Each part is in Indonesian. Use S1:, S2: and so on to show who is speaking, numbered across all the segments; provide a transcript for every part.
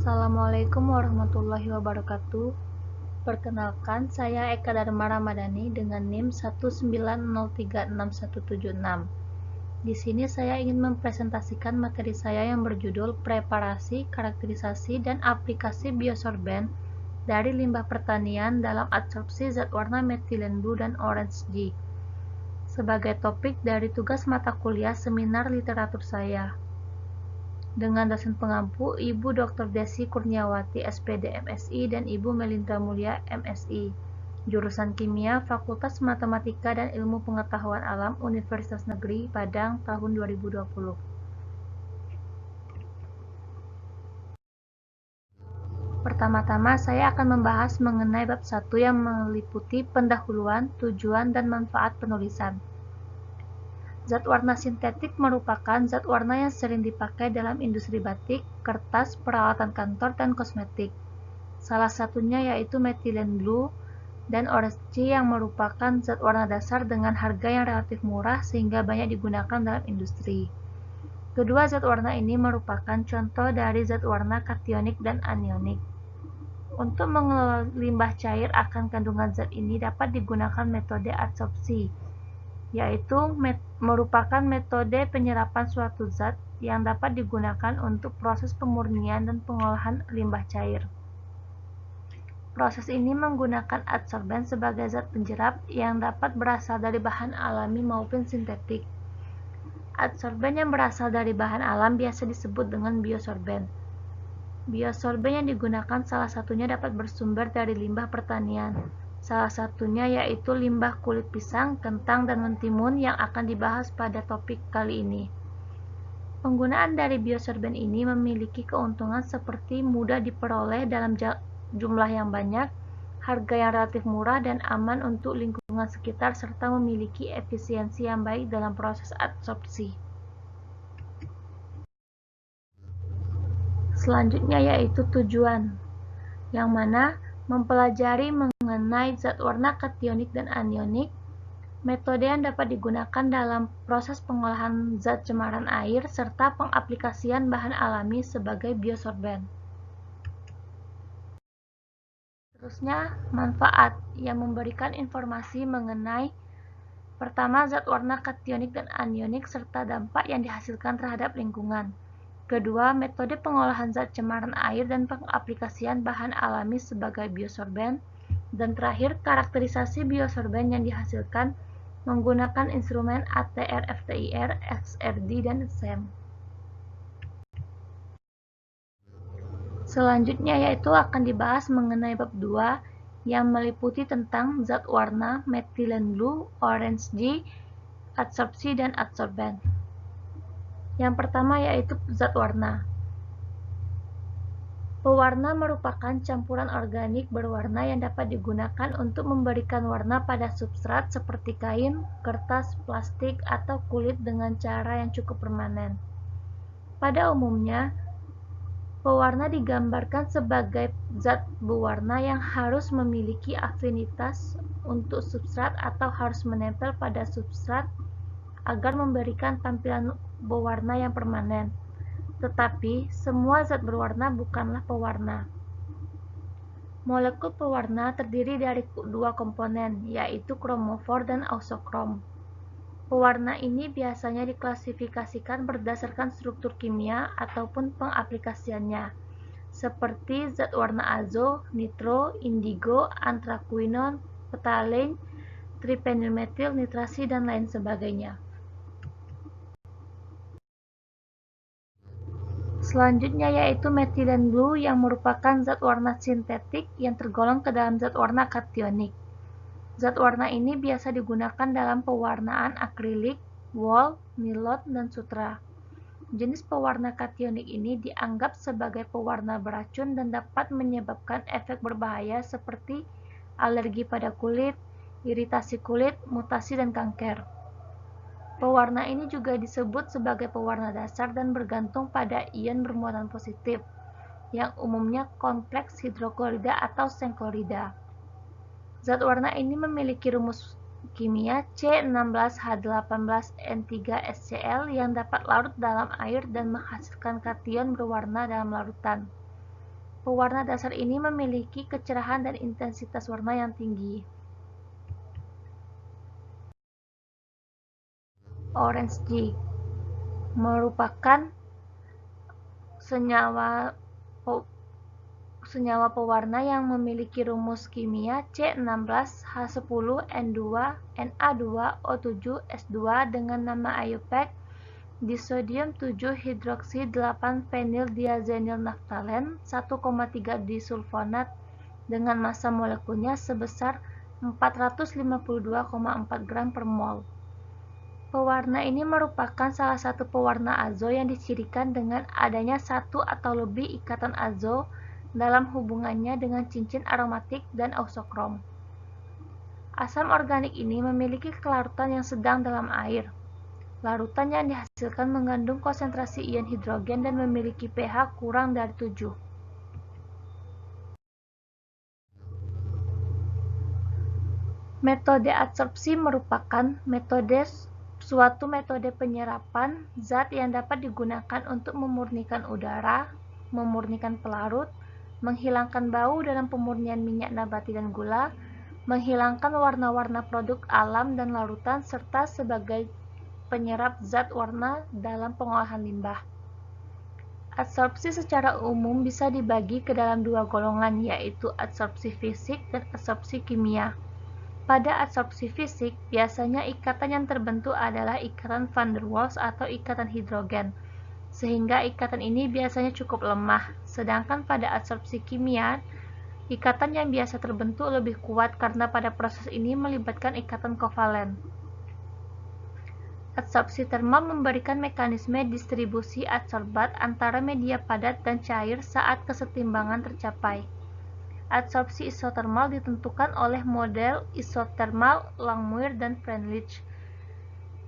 S1: Assalamualaikum warahmatullahi wabarakatuh. Perkenalkan, saya Eka Dharma Ramadhani dengan NIM 190366176. Di sini saya ingin mempresentasikan materi saya yang berjudul Preparasi, Karakterisasi, dan Aplikasi Biosorben dari limbah pertanian dalam adsorpsi zat warna metilen blue dan orange G sebagai topik dari tugas mata kuliah seminar literatur saya. Dengan dosen pengampu Ibu Dr. Desi Kurniawati, SPD MSI, dan Ibu Melinda Mulia, MSI, jurusan Kimia, Fakultas Matematika dan Ilmu Pengetahuan Alam, Universitas Negeri Padang, tahun 2020. Pertama-tama, saya akan membahas mengenai bab 1 yang meliputi pendahuluan, tujuan, dan manfaat penulisan. Zat warna sintetik merupakan zat warna yang sering dipakai dalam industri batik, kertas, peralatan kantor, dan kosmetik. Salah satunya yaitu metilen blue dan orange G yang merupakan zat warna dasar dengan harga yang relatif murah sehingga banyak digunakan dalam industri. Kedua zat warna ini merupakan contoh dari zat warna kationik dan anionik. Untuk mengelola limbah cair akan kandungan zat ini dapat digunakan metode adsorpsi, yaitu merupakan metode penyerapan suatu zat yang dapat digunakan untuk proses pemurnian dan pengolahan limbah cair. Proses ini menggunakan adsorben sebagai zat penjerap yang dapat berasal dari bahan alami maupun sintetik. Adsorben yang berasal dari bahan alam biasa disebut dengan biosorben. Biosorben yang digunakan salah satunya dapat bersumber dari limbah pertanian. Salah satunya yaitu limbah kulit pisang, kentang, dan mentimun yang akan dibahas pada topik kali ini. Penggunaan dari biosorben ini memiliki keuntungan seperti mudah diperoleh dalam jumlah yang banyak, harga yang relatif murah dan aman untuk lingkungan sekitar, serta memiliki efisiensi yang baik dalam proses adsorpsi. Selanjutnya yaitu tujuan, yang mana mempelajari mengenai zat warna kationik dan anionik, metode yang dapat digunakan dalam proses pengolahan zat cemaran air, serta pengaplikasian bahan alami sebagai biosorben. Terusnya, manfaat yang memberikan informasi mengenai pertama, zat warna kationik dan anionik serta dampak yang dihasilkan terhadap lingkungan. Kedua, metode pengolahan zat cemaran air dan pengaplikasian bahan alami sebagai biosorben. Dan terakhir, karakterisasi biosorben yang dihasilkan menggunakan instrumen ATR, FTIR, XRD, dan SEM. Selanjutnya yaitu akan dibahas mengenai bab 2 yang meliputi tentang zat warna metilen blue, orange G, adsorpsi, dan adsorben. Yang pertama yaitu zat warna. Pewarna merupakan campuran organik berwarna yang dapat digunakan untuk memberikan warna pada substrat seperti kain, kertas, plastik, atau kulit dengan cara yang cukup permanen. Pada umumnya, pewarna digambarkan sebagai zat berwarna yang harus memiliki afinitas untuk substrat atau harus menempel pada substrat agar memberikan tampilan berwarna yang permanen. Tetapi, semua zat berwarna bukanlah pewarna. Molekul pewarna terdiri dari dua komponen, yaitu kromofor dan ausokrom. Pewarna ini biasanya diklasifikasikan berdasarkan struktur kimia ataupun pengaplikasiannya, seperti zat warna azo, nitro, indigo, antrakuinon, phthalate, tripenilmetil nitrasi, dan lain sebagainya. Selanjutnya yaitu metilen blue yang merupakan zat warna sintetik yang tergolong ke dalam zat warna kationik. Zat warna ini biasa digunakan dalam pewarnaan akrilik, wol, nilon, dan sutra. Jenis pewarna kationik ini dianggap sebagai pewarna beracun dan dapat menyebabkan efek berbahaya seperti alergi pada kulit, iritasi kulit, mutasi, dan kanker. Pewarna ini juga disebut sebagai pewarna dasar dan bergantung pada ion bermuatan positif, yang umumnya kompleks hidroklorida atau sengklorida. Zat warna ini memiliki rumus kimia C16H18N3SCl yang dapat larut dalam air dan menghasilkan kation berwarna dalam larutan. Pewarna dasar ini memiliki kecerahan dan intensitas warna yang tinggi. Orange G merupakan senyawa pewarna yang memiliki rumus kimia C16H10N2Na2O7S2 dengan nama IUPAC disodium 7-hidroksi-8-fenildiazenyl naftalen 1,3 disulfonat dengan massa molekulnya sebesar 452,4 gram per mol. Pewarna ini merupakan salah satu pewarna azo yang dicirikan dengan adanya satu atau lebih ikatan azo dalam hubungannya dengan cincin aromatik dan ausokrom. Asam organik ini memiliki kelarutan yang sedang dalam air. Larutan yang dihasilkan mengandung konsentrasi ion hidrogen dan memiliki pH kurang dari 7. Metode adsorpsi merupakan suatu metode penyerapan zat yang dapat digunakan untuk memurnikan udara, memurnikan pelarut, menghilangkan bau dalam pemurnian minyak nabati dan gula, menghilangkan warna-warna produk alam dan larutan, serta sebagai penyerap zat warna dalam pengolahan limbah. Adsorpsi secara umum bisa dibagi ke dalam dua golongan, yaitu adsorpsi fisik dan adsorpsi kimia. Pada adsorpsi fisik, biasanya ikatan yang terbentuk adalah ikatan van der Waals atau ikatan hidrogen, sehingga ikatan ini biasanya cukup lemah. Sedangkan pada adsorpsi kimia, ikatan yang biasa terbentuk lebih kuat karena pada proses ini melibatkan ikatan kovalen. Adsorpsi termal memberikan mekanisme distribusi adsorbat antara media padat dan cair saat kesetimbangan tercapai. Adsorpsi isotermal ditentukan oleh model isotermal Langmuir dan Freundlich.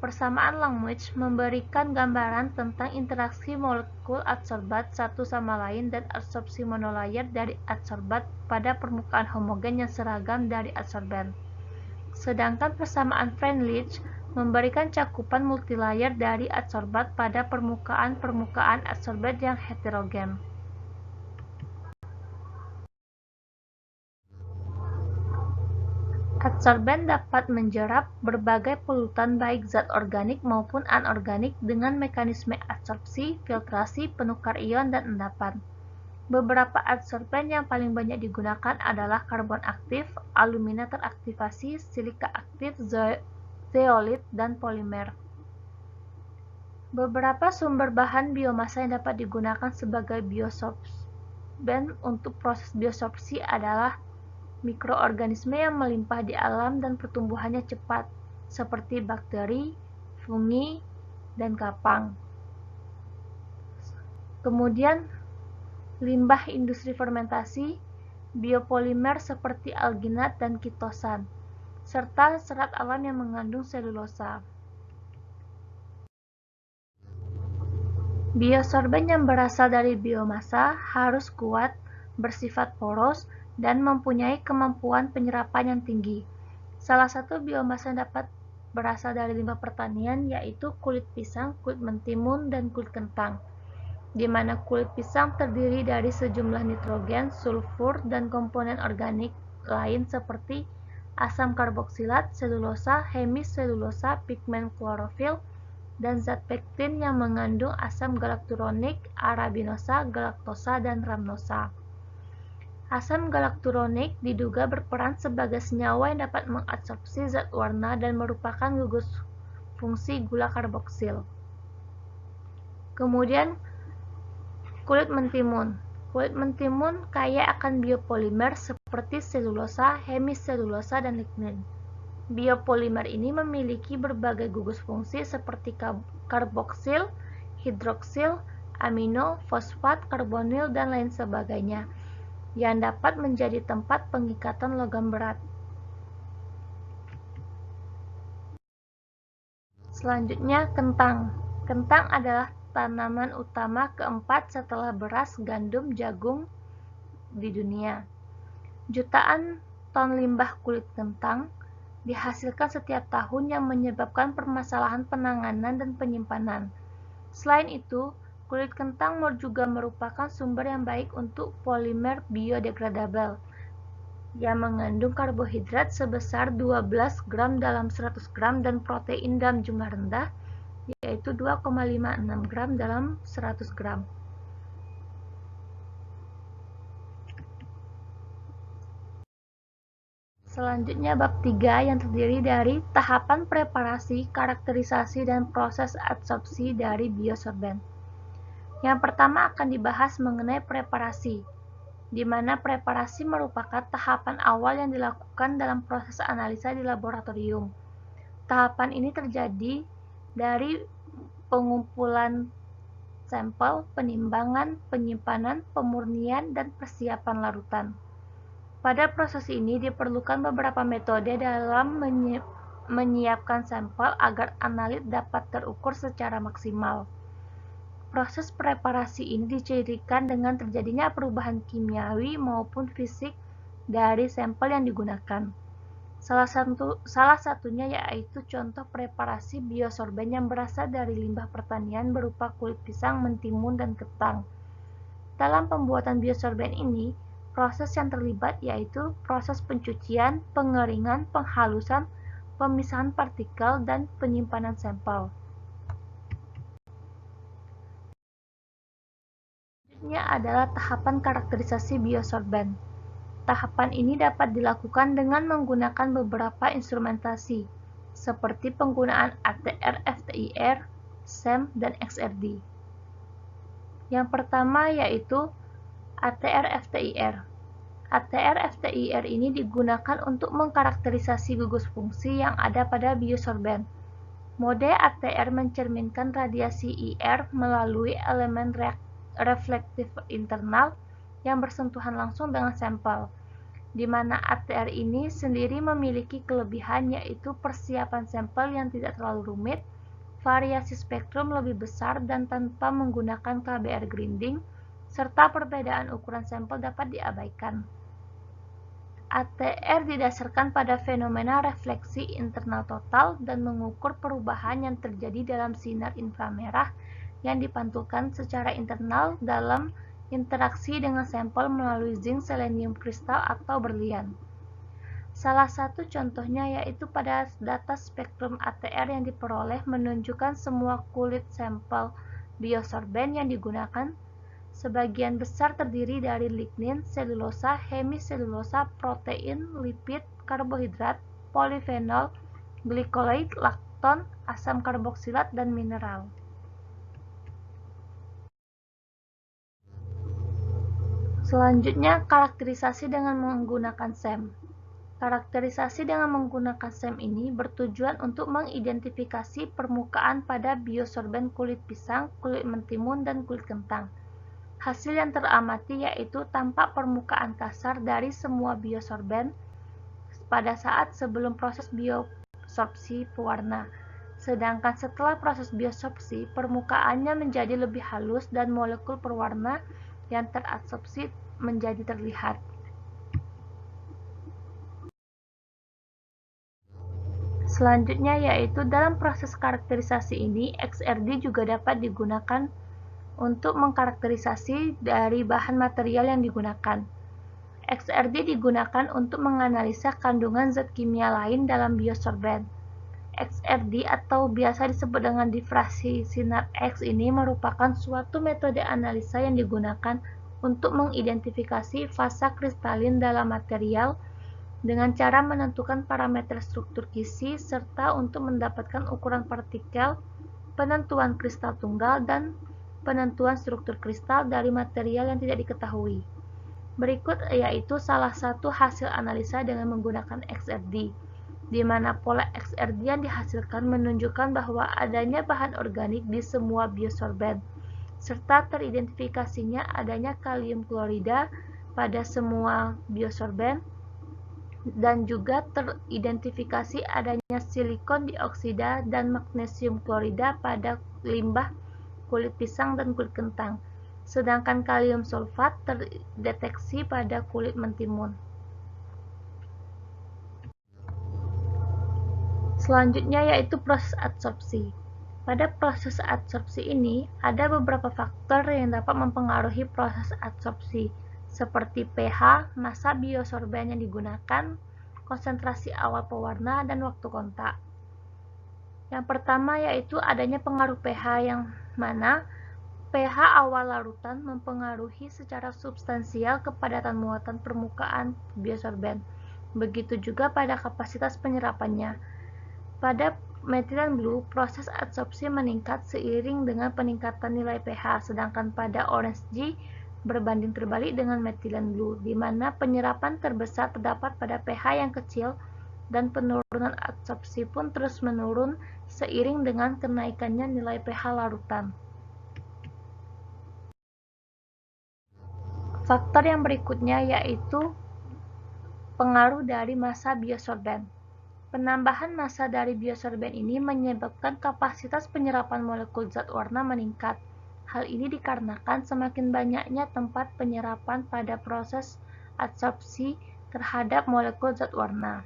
S1: Persamaan Langmuir memberikan gambaran tentang interaksi molekul adsorbat satu sama lain dan adsorpsi monolayer dari adsorbat pada permukaan homogen yang seragam dari adsorban. Sedangkan persamaan Freundlich memberikan cakupan multilayer dari adsorbat pada permukaan adsorbat yang heterogen. Adsorban dapat menjerap berbagai polutan baik zat organik maupun anorganik dengan mekanisme adsorpsi, filtrasi, penukar ion, dan endapan. Beberapa adsorban yang paling banyak digunakan adalah karbon aktif, alumina teraktivasi, silika aktif, zeolit, dan polimer. Beberapa sumber bahan biomasa yang dapat digunakan sebagai biosorben untuk proses biosorpsi adalah mikroorganisme yang melimpah di alam dan pertumbuhannya cepat, seperti bakteri, fungi, dan kapang. Kemudian, limbah industri fermentasi, biopolimer seperti alginat dan kitosan, serta serat alam yang mengandung selulosa. Biosorben yang berasal dari biomasa harus kuat, bersifat poros, dan mempunyai kemampuan penyerapan yang tinggi. Salah satu biomasa yang dapat berasal dari limbah pertanian yaitu kulit pisang, kulit mentimun, dan kulit kentang, di mana kulit pisang terdiri dari sejumlah nitrogen, sulfur, dan komponen organik lain seperti asam karboksilat, selulosa, hemiselulosa, pigmen klorofil, dan zat pektin yang mengandung asam galakturonik, arabinosa, galaktosa, dan rhamnosa. Asam galakturonik diduga berperan sebagai senyawa yang dapat mengadsorpsi zat warna dan merupakan gugus fungsi gula karboksil. Kemudian, kulit mentimun. Kulit mentimun kaya akan biopolimer seperti selulosa, hemiselulosa, dan lignin. Biopolimer ini memiliki berbagai gugus fungsi seperti karboksil, hidroksil, amino, fosfat, karbonil, dan lain sebagainya, yang dapat menjadi tempat pengikatan logam berat. Selanjutnya, kentang. Kentang adalah tanaman utama keempat setelah beras, gandum, jagung di dunia. Jutaan ton limbah kulit kentang dihasilkan setiap tahun yang menyebabkan permasalahan penanganan dan penyimpanan. Selain itu, Kulit kentang juga merupakan sumber yang baik untuk polimer biodegradabel yang mengandung karbohidrat sebesar 12 gram dalam 100 gram dan protein dalam jumlah rendah, yaitu 2,56 gram dalam 100 gram. Selanjutnya bab 3 yang terdiri dari tahapan preparasi, karakterisasi, dan proses adsorpsi dari biosorben. Yang pertama akan dibahas mengenai preparasi, di mana preparasi merupakan tahapan awal yang dilakukan dalam proses analisa di laboratorium. Tahapan ini terjadi dari pengumpulan sampel, penimbangan, penyimpanan, pemurnian, dan persiapan larutan. Pada proses ini diperlukan beberapa metode dalam menyiapkan sampel agar analit dapat terukur secara maksimal. Proses preparasi ini dicirikan dengan terjadinya perubahan kimiawi maupun fisik dari sampel yang digunakan. Salah satunya yaitu contoh preparasi biosorben yang berasal dari limbah pertanian berupa kulit pisang, mentimun, dan ketang. Dalam pembuatan biosorben ini, proses yang terlibat yaitu proses pencucian, pengeringan, penghalusan, pemisahan partikel, dan penyimpanan sampel. Selanjutnya adalah tahapan karakterisasi biosorben. Tahapan ini dapat dilakukan dengan menggunakan beberapa instrumentasi, seperti penggunaan ATR, FTIR, SEM, dan XRD. Yang pertama yaitu ATR, FTIR. ATR, FTIR ini digunakan untuk mengkarakterisasi gugus fungsi yang ada pada biosorben. Mode ATR mencerminkan radiasi IR melalui elemen reflektif internal yang bersentuhan langsung dengan sampel, di mana ATR ini sendiri memiliki kelebihan yaitu persiapan sampel yang tidak terlalu rumit, variasi spektrum lebih besar dan tanpa menggunakan KBR grinding, serta perbedaan ukuran sampel dapat diabaikan. ATR didasarkan pada fenomena refleksi internal total dan mengukur perubahan yang terjadi dalam sinar inframerah yang dipantulkan secara internal dalam interaksi dengan sampel melalui zinc selenium kristal atau berlian. Salah satu contohnya yaitu pada data spektrum ATR yang diperoleh menunjukkan semua kulit sampel biosorben yang digunakan. Sebagian besar terdiri dari lignin, selulosa, hemiselulosa, protein, lipid, karbohidrat, polifenol, glikoloid, lakton, asam karboksilat, dan mineral. Selanjutnya, karakterisasi dengan menggunakan SEM. Karakterisasi dengan menggunakan SEM ini bertujuan untuk mengidentifikasi permukaan pada biosorben kulit pisang, kulit mentimun, dan kulit kentang. Hasil yang teramati yaitu tampak permukaan kasar dari semua biosorben pada saat sebelum proses biosorpsi pewarna. Sedangkan setelah proses biosorpsi, permukaannya menjadi lebih halus dan molekul pewarna yang teradsorpsi menjadi terlihat. Selanjutnya yaitu dalam proses karakterisasi ini, XRD juga dapat digunakan untuk mengkarakterisasi dari bahan material yang digunakan. XRD digunakan untuk menganalisa kandungan zat kimia lain dalam biosorben. XRD atau biasa disebut dengan difraksi sinar X ini merupakan suatu metode analisa yang digunakan untuk mengidentifikasi fasa kristalin dalam material dengan cara menentukan parameter struktur kisi serta untuk mendapatkan ukuran partikel, penentuan kristal tunggal, dan penentuan struktur kristal dari material yang tidak diketahui. Berikut yaitu salah satu hasil analisa dengan menggunakan XRD, di mana pola XRD yang dihasilkan menunjukkan bahwa adanya bahan organik di semua biosorben, serta teridentifikasinya adanya kalium klorida pada semua biosorben, dan juga teridentifikasi adanya silikon dioksida dan magnesium klorida pada limbah kulit pisang dan kulit kentang, sedangkan kalium sulfat terdeteksi pada kulit mentimun. Selanjutnya yaitu proses adsorpsi. Pada proses adsorpsi ini, ada beberapa faktor yang dapat mempengaruhi proses adsorpsi, seperti pH, massa biosorben yang digunakan, konsentrasi awal pewarna, dan waktu kontak. Yang pertama yaitu adanya pengaruh pH, yang mana pH awal larutan mempengaruhi secara substansial kepadatan muatan permukaan biosorben. Begitu juga pada kapasitas penyerapannya. Pada metilen blue, proses adsorpsi meningkat seiring dengan peningkatan nilai pH, sedangkan pada orange G berbanding terbalik dengan metilen blue, di mana penyerapan terbesar terdapat pada pH yang kecil dan penurunan adsorpsi pun terus menurun seiring dengan kenaikannya nilai pH larutan. Faktor yang berikutnya yaitu pengaruh dari massa biosorben. Penambahan massa dari biosorben ini menyebabkan kapasitas penyerapan molekul zat warna meningkat. Hal ini dikarenakan semakin banyaknya tempat penyerapan pada proses adsorpsi terhadap molekul zat warna.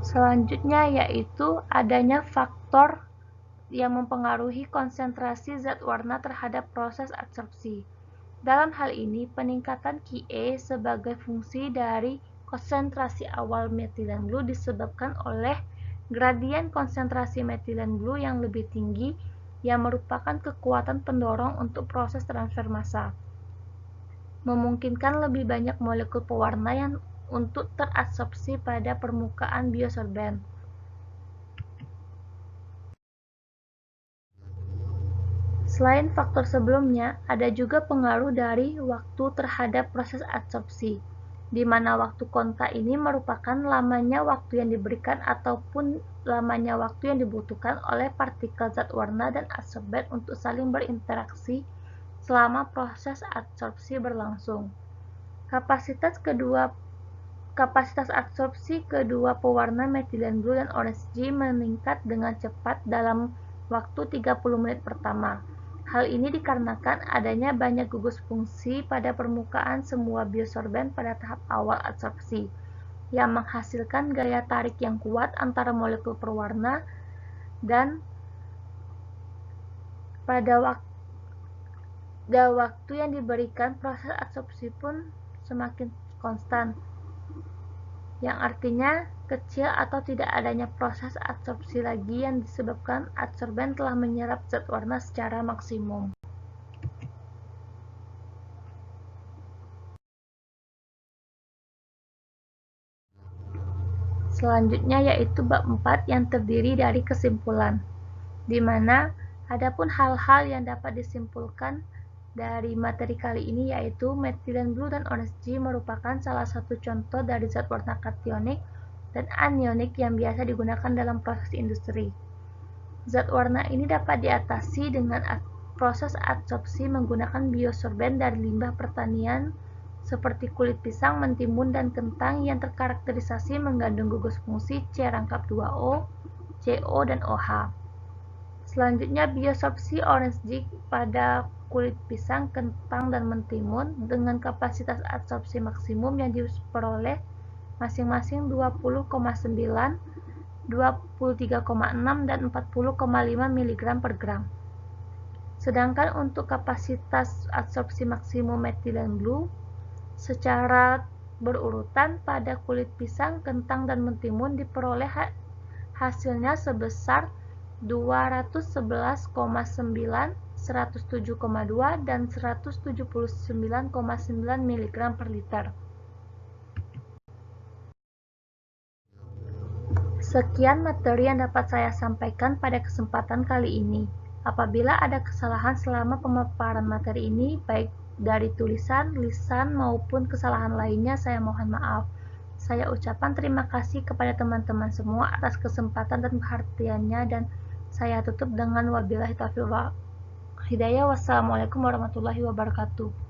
S1: Selanjutnya yaitu adanya faktor yang mempengaruhi konsentrasi zat warna terhadap proses adsorpsi. Dalam hal ini, peningkatan Ki sebagai fungsi dari konsentrasi awal metilen blue disebabkan oleh gradien konsentrasi metilen blue yang lebih tinggi yang merupakan kekuatan pendorong untuk proses transfer massa, memungkinkan lebih banyak molekul pewarna yang untuk teradsorpsi pada permukaan biosorben. Selain faktor sebelumnya, ada juga pengaruh dari waktu terhadap proses adsorpsi, di mana waktu kontak ini merupakan lamanya waktu yang diberikan ataupun lamanya waktu yang dibutuhkan oleh partikel zat warna dan adsorben untuk saling berinteraksi selama proses adsorpsi berlangsung. Kapasitas adsorpsi kedua pewarna metilen blue dan orange G meningkat dengan cepat dalam waktu 30 menit pertama. Hal ini dikarenakan adanya banyak gugus fungsi pada permukaan semua biosorben pada tahap awal adsorpsi, yang menghasilkan gaya tarik yang kuat antara molekul pewarna dan pada waktu yang diberikan proses adsorpsi pun semakin konstan, yang artinya kecil atau tidak adanya proses adsorpsi lagi yang disebabkan adsorben telah menyerap zat warna secara maksimum. Selanjutnya yaitu bab 4 yang terdiri dari kesimpulan, di mana adapun hal-hal yang dapat disimpulkan dari materi kali ini yaitu metilen blue dan orange G merupakan salah satu contoh dari zat warna kationik dan anionik yang biasa digunakan dalam proses industri. Zat warna ini dapat diatasi dengan proses adsorpsi menggunakan biosorben dari limbah pertanian seperti kulit pisang, mentimun, dan kentang yang terkarakterisasi mengandung gugus fungsi C-2O, CO, dan OH. Selanjutnya, biosorpsi orange G pada kulit pisang, kentang, dan mentimun dengan kapasitas adsorpsi maksimum yang diperoleh masing-masing 20,9, 23,6, dan 40,5 mg per gram. Sedangkan untuk kapasitas adsorpsi maksimum metilen blue secara berurutan pada kulit pisang, kentang, dan mentimun diperoleh hasilnya sebesar 211,9, 107,2, dan 179,9 mg per liter. Sekian materi yang dapat saya sampaikan pada kesempatan kali ini. Apabila ada kesalahan selama pemaparan materi ini, baik dari tulisan, lisan, maupun kesalahan lainnya, saya mohon maaf. Saya ucapkan terima kasih kepada teman-teman semua atas kesempatan dan perhatiannya, dan saya tutup dengan wabillahi taufiq wal hidayah. Wassalamualaikum warahmatullahi wabarakatuh.